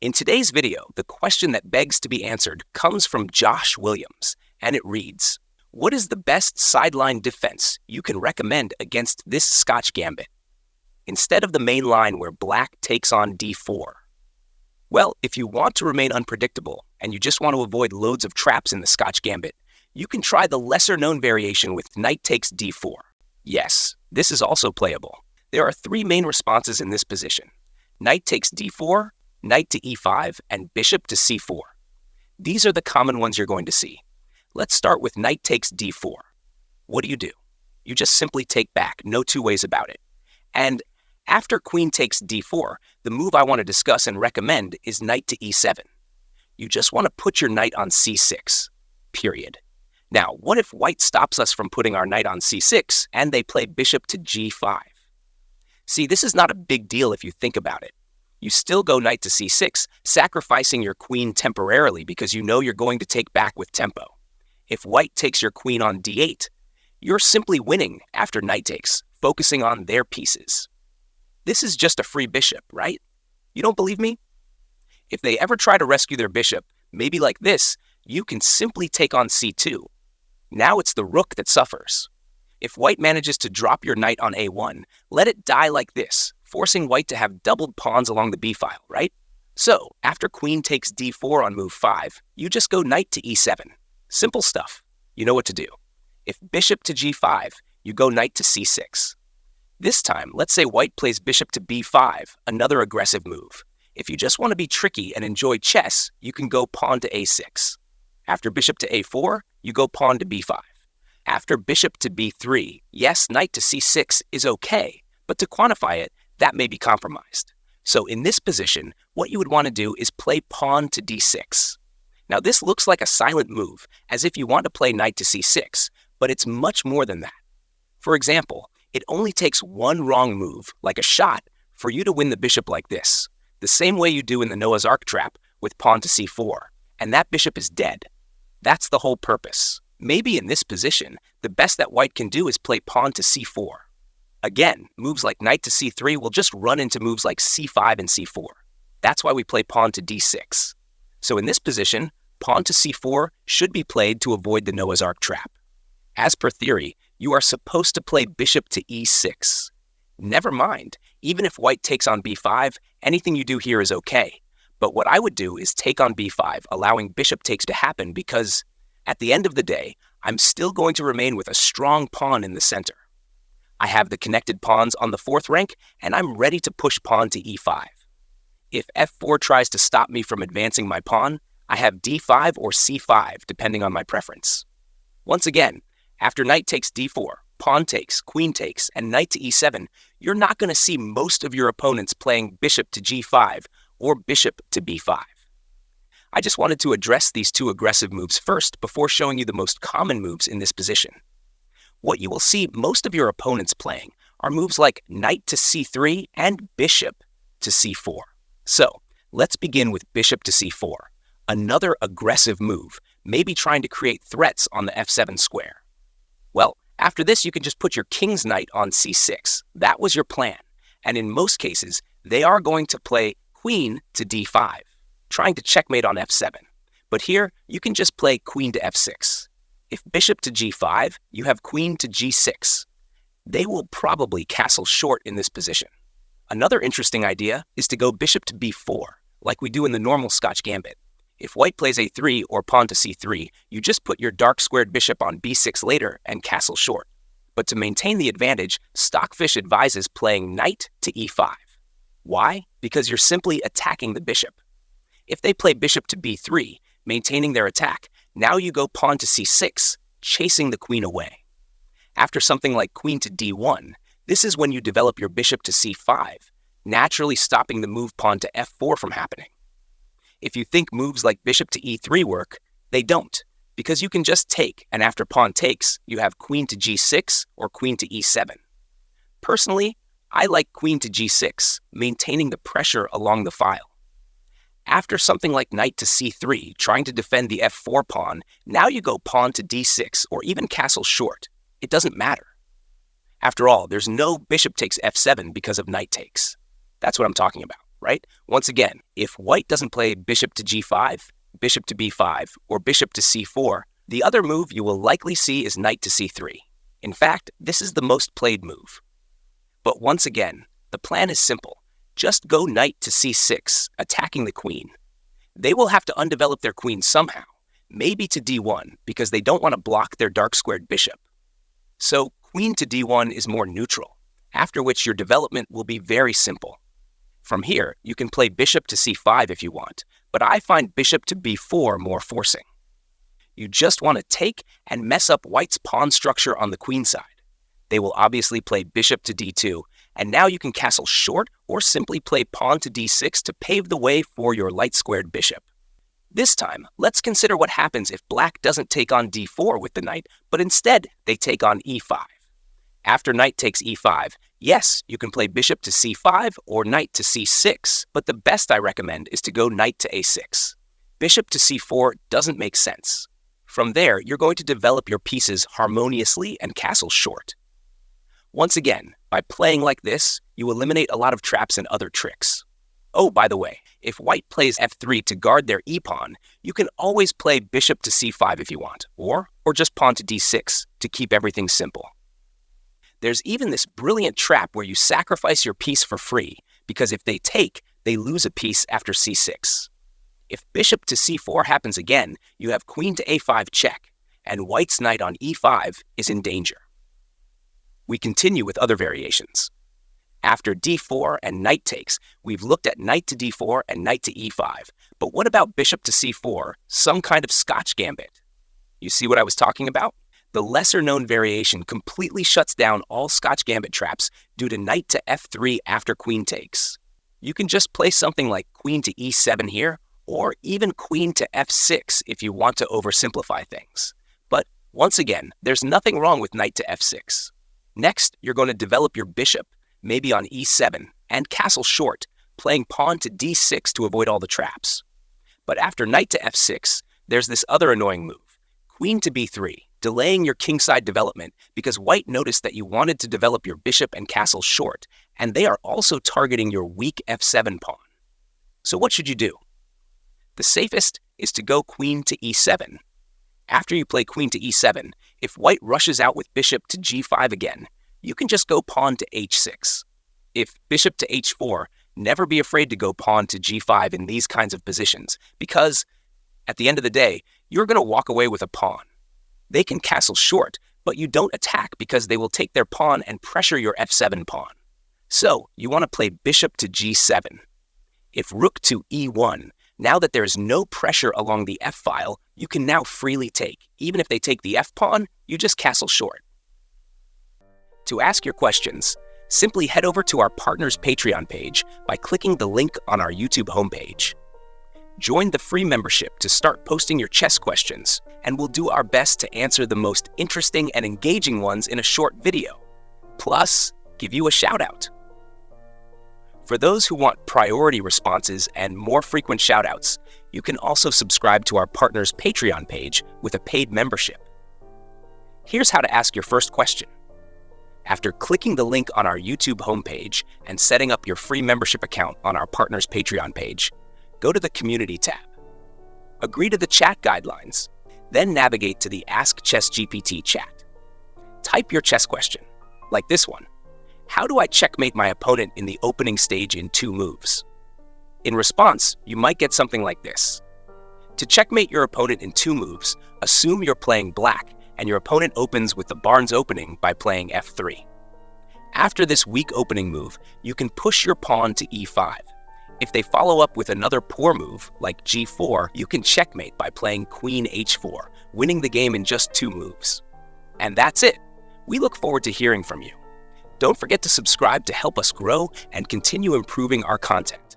In today's video, the question that begs to be answered comes from Josh Williams, and it reads, what is the best sideline defense you can recommend against this Scotch Gambit? Instead of the main line where black takes on d4. Well, if you want to remain unpredictable and you just want to avoid loads of traps in the Scotch Gambit, you can try the lesser-known variation with knight takes d4. Yes, this is also playable. There are three main responses in this position: knight takes d4, knight to e5, and bishop to c4. These are the common ones you're going to see. Let's start with knight takes d4. What do? You just simply take back, no two ways about it. And after queen takes d4, the move I want to discuss and recommend is knight to e7. You just want to put your knight on c6, period. Now, what if white stops us from putting our knight on c6 and they play bishop to g5? See, this is not a big deal if you think about it. You still go knight to c6, sacrificing your queen temporarily because you know you're going to take back with tempo. If white takes your queen on d8, you're simply winning after knight takes, focusing on their pieces. This is just a free bishop, right? You don't believe me? If they ever try to rescue their bishop, maybe like this, you can simply take on c2. Now it's the rook that suffers. If white manages to drop your knight on a1, let it die like this, forcing white to have doubled pawns along the b-file, right? So, after queen takes d4 on move 5, you just go knight to e7. Simple stuff. You know what to do. If bishop to g5, you go knight to c6. This time, let's say white plays bishop to b5, another aggressive move. If you just want to be tricky and enjoy chess, you can go pawn to a6. After bishop to a4, you go pawn to b5. After bishop to b3, yes, knight to c6 is okay, but to quantify it, that may be compromised. So in this position, what you would want to do is play pawn to d6. Now this looks like a silent move, as if you want to play knight to c6, but it's much more than that. For example, it only takes one wrong move, like a shot, for you to win the bishop like this, the same way you do in the Noah's Ark trap with pawn to c4, and that bishop is dead. That's the whole purpose. Maybe in this position, the best that white can do is play pawn to c4. Again, moves like knight to c3 will just run into moves like c5 and c4. That's why we play pawn to d6. So in this position, pawn to c4 should be played to avoid the Noah's Ark trap. As per theory, you are supposed to play bishop to e6. Never mind, even if white takes on b5, anything you do here is okay. But what I would do is take on b5, allowing bishop takes to happen because, at the end of the day, I'm still going to remain with a strong pawn in the center. I have the connected pawns on the 4th rank, and I'm ready to push pawn to e5. If f4 tries to stop me from advancing my pawn, I have d5 or c5, depending on my preference. Once again, after knight takes d4, pawn takes, queen takes, and knight to e7, you're not going to see most of your opponents playing bishop to g5 or bishop to b5. I just wanted to address these two aggressive moves first before showing you the most common moves in this position. What you will see most of your opponents playing are moves like knight to c3 and bishop to c4. So, let's begin with bishop to c4, another aggressive move, maybe trying to create threats on the f7 square. Well, after this, you can just put your king's knight on c6. That was your plan. And in most cases, they are going to play queen to d5, trying to checkmate on f7. But here, you can just play queen to f6. If bishop to g5, you have queen to g6. They will probably castle short in this position. Another interesting idea is to go bishop to b4, like we do in the normal Scotch Gambit. If white plays a3 or pawn to c3, you just put your dark squared bishop on b6 later and castle short. But to maintain the advantage, Stockfish advises playing knight to e5. Why? Because you're simply attacking the bishop. If they play bishop to b3, maintaining their attack, now you go pawn to c6, chasing the queen away. After something like queen to d1, this is when you develop your bishop to c5, naturally stopping the move pawn to f4 from happening. If you think moves like bishop to e3 work, they don't, because you can just take, and after pawn takes, you have queen to g6 or queen to e7. Personally, I like queen to g6, maintaining the pressure along the file. After something like knight to c3, trying to defend the f4 pawn, now you go pawn to d6 or even castle short. It doesn't matter. After all, there's no bishop takes f7 because of knight takes. That's what I'm talking about. right? Once again, if white doesn't play bishop to g5, bishop to b5, or bishop to c4, the other move you will likely see is knight to c3. In fact, this is the most played move. But once again, the plan is simple. Just go knight to c6, attacking the queen. They will have to undevelop their queen somehow, maybe to d1, because they don't want to block their dark-squared bishop. So queen to d1 is more neutral, after which your development will be very simple. From here, you can play bishop to c5 if you want, but I find bishop to b4 more forcing. You just want to take and mess up white's pawn structure on the queen side. They will obviously play bishop to d2, and now you can castle short or simply play pawn to d6 to pave the way for your light-squared bishop. This time, let's consider what happens if black doesn't take on d4 with the knight, but instead they take on e5. After knight takes e5, yes, you can play bishop to c5 or knight to c6, but the best I recommend is to go knight to a6. Bishop to c4 doesn't make sense. From there, you're going to develop your pieces harmoniously and castle short. Once again, by playing like this, you eliminate a lot of traps and other tricks. Oh, by the way, if white plays f3 to guard their e-pawn, you can always play bishop to c5 if you want, or just pawn to d6 to keep everything simple. There's even this brilliant trap where you sacrifice your piece for free, because if they take, they lose a piece after c6. If bishop to c4 happens again, you have queen to a5 check, and white's knight on e5 is in danger. We continue with other variations. After d4 and knight takes, we've looked at knight to d4 and knight to e5. But what about bishop to c4, some kind of Scotch Gambit? You see what I was talking about? The lesser-known variation completely shuts down all Scotch Gambit traps due to knight to f3 after queen takes. You can just play something like queen to e7 here, or even queen to f6 if you want to oversimplify things. But once again, there's nothing wrong with knight to f6. Next, you're going to develop your bishop, maybe on e7, and castle short, playing pawn to d6 to avoid all the traps. But after knight to f6, there's this other annoying move, queen to b3, delaying your kingside development because white noticed that you wanted to develop your bishop and castle short, and they are also targeting your weak f7 pawn. So what should you do? The safest is to go queen to e7. After you play queen to e7, if white rushes out with bishop to g5 again, you can just go pawn to h6. If bishop to h4, never be afraid to go pawn to g5 in these kinds of positions, because at the end of the day, you're going to walk away with a pawn. They can castle short, but you don't attack because they will take their pawn and pressure your f7 pawn. So you want to play bishop to g7. If rook to e1, now that there is no pressure along the f-file, you can now freely take. Even if they take the f-pawn, you just castle short. To ask your questions, simply head over to our partner's Patreon page by clicking the link on our YouTube homepage. Join the free membership to start posting your chess questions, and we'll do our best to answer the most interesting and engaging ones in a short video. Plus, give you a shout-out. For those who want priority responses and more frequent shoutouts, you can also subscribe to our partner's Patreon page with a paid membership. Here's how to ask your first question. After clicking the link on our YouTube homepage and setting up your free membership account on our partner's Patreon page, go to the Community tab. Agree to the chat guidelines, then navigate to the Ask ChessGPT chat. Type your chess question, like this one. How do I checkmate my opponent in the opening stage in 2 moves? In response, you might get something like this. To checkmate your opponent in 2 moves, assume you're playing black and your opponent opens with the Barnes opening by playing f3. After this weak opening move, you can push your pawn to e5. If they follow up with another poor move, like g4, you can checkmate by playing queen h4, winning the game in just 2 moves. And that's it. We look forward to hearing from you. Don't forget to subscribe to help us grow and continue improving our content.